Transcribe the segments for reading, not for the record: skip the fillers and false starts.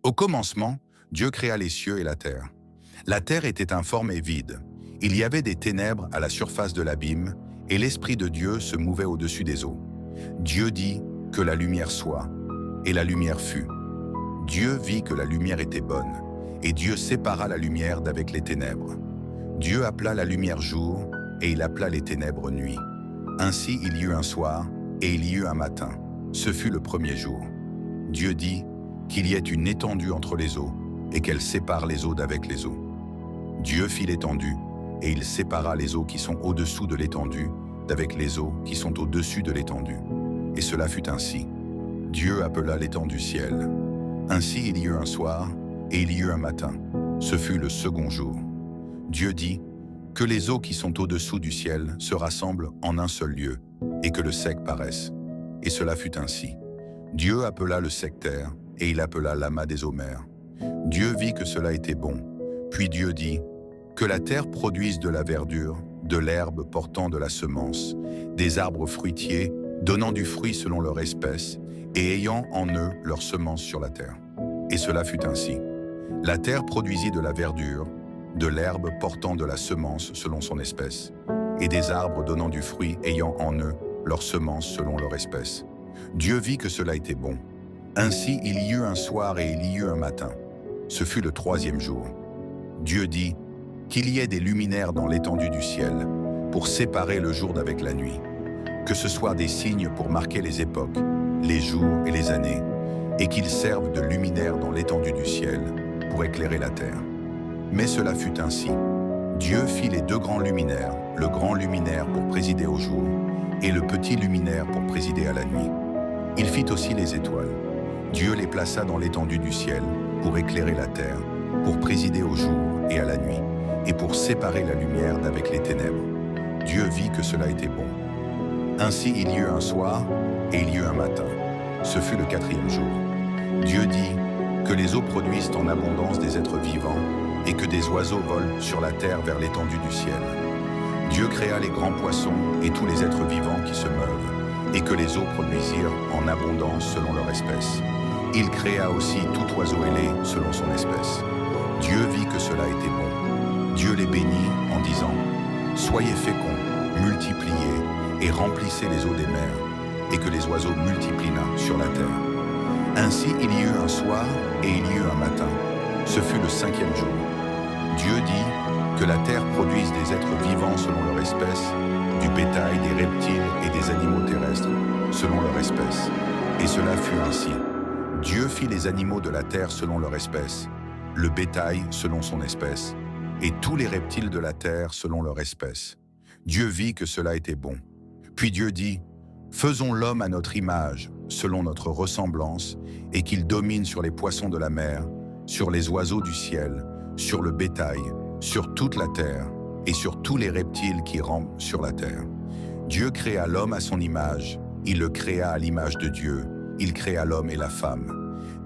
Au commencement, Dieu créa les cieux et la terre. La terre était informe et vide. Il y avait des ténèbres à la surface de l'abîme, et l'Esprit de Dieu se mouvait au-dessus des eaux. Dieu dit que la lumière soit, et la lumière fut. Dieu vit que la lumière était bonne, et Dieu sépara la lumière d'avec les ténèbres. Dieu appela la lumière jour, et il appela les ténèbres nuit. Ainsi il y eut un soir, et il y eut un matin. Ce fut le premier jour. Dieu dit qu'il y ait une étendue entre les eaux, et qu'elle sépare les eaux d'avec les eaux. Dieu fit l'étendue, et il sépara les eaux qui sont au-dessous de l'étendue d'avec les eaux qui sont au-dessus de l'étendue. Et cela fut ainsi. Dieu appela l'étendue ciel. Ainsi il y eut un soir, et il y eut un matin. Ce fut le second jour. Dieu dit que les eaux qui sont au-dessous du ciel se rassemblent en un seul lieu, et que le sec paraisse. Et cela fut ainsi. Dieu appela le sec terre, et il appela l'amas des eaux mers. Dieu vit que cela était bon. Puis Dieu dit que la terre produise de la verdure, de l'herbe portant de la semence, des arbres fruitiers, donnant du fruit selon leur espèce, et ayant en eux leur semence sur la terre. Et cela fut ainsi. La terre produisit de la verdure, de l'herbe portant de la semence selon son espèce, et des arbres donnant du fruit ayant en eux leur semence selon leur espèce. Dieu vit que cela était bon. Ainsi il y eut un soir et il y eut un matin. Ce fut le troisième jour. Dieu dit qu'il y ait des luminaires dans l'étendue du ciel, pour séparer le jour d'avec la nuit, que ce soit des signes pour marquer les époques, les jours et les années, et qu'ils servent de luminaires dans l'étendue du ciel, pour éclairer la terre. Mais cela fut ainsi. Dieu fit les deux grands luminaires, le grand luminaire pour présider au jour, et le petit luminaire pour présider à la nuit. Il fit aussi les étoiles. Dieu les plaça dans l'étendue du ciel, pour éclairer la terre, pour présider au jour et à la nuit, et pour séparer la lumière d'avec les ténèbres. Dieu vit que cela était bon. Ainsi il y eut un soir, et il y eut un matin. Ce fut le quatrième jour. Dieu dit que les eaux produisent en abondance des êtres vivants, et que des oiseaux volent sur la terre vers l'étendue du ciel. Dieu créa les grands poissons et tous les êtres vivants qui se meuvent, et que les eaux produisirent en abondance selon leur espèce. Il créa aussi tout oiseau ailé selon son espèce. Dieu vit que cela était bon. Dieu les bénit en disant « Soyez féconds, multipliez et remplissez les eaux des mers, et que les oiseaux multiplient sur la terre. » Ainsi il y eut un soir et il y eut un matin. Ce fut le cinquième jour. Dieu dit que la terre produise des êtres vivants selon leur espèce, du bétail, des reptiles et des animaux terrestres selon leur espèce. Et cela fut ainsi. Dieu fit les animaux de la terre selon leur espèce, le bétail selon son espèce, et tous les reptiles de la terre selon leur espèce. Dieu vit que cela était bon. Puis Dieu dit « Faisons l'homme à notre image, selon notre ressemblance, et qu'il domine sur les poissons de la mer, sur les oiseaux du ciel, sur le bétail, sur toute la terre, et sur tous les reptiles qui rampent sur la terre. » Dieu créa l'homme à son image, il le créa à l'image de Dieu, il créa l'homme et la femme.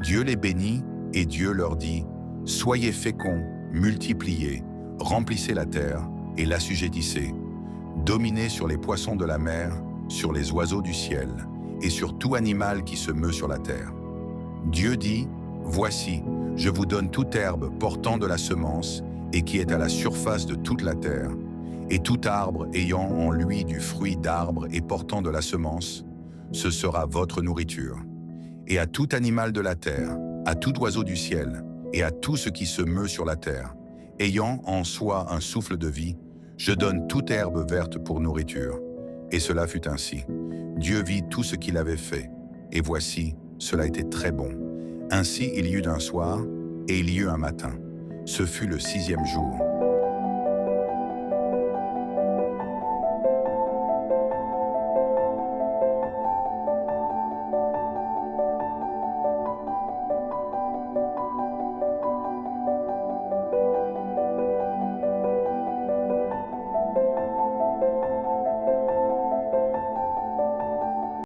Dieu les bénit, et Dieu leur dit « Soyez féconds, multipliez, remplissez la terre, et l'assujettissez. Dominez sur les poissons de la mer, sur les oiseaux du ciel, et sur tout animal qui se meut sur la terre. » Dieu dit « Voici, je vous donne toute herbe portant de la semence, et qui est à la surface de toute la terre, et tout arbre ayant en lui du fruit d'arbre et portant de la semence, ce sera votre nourriture. Et à tout animal de la terre, à tout oiseau du ciel, et à tout ce qui se meut sur la terre, ayant en soi un souffle de vie, je donne toute herbe verte pour nourriture. » Et cela fut ainsi. Dieu vit tout ce qu'il avait fait, et voici, cela était très bon. Ainsi il y eut un soir, et il y eut un matin. Ce fut le sixième jour.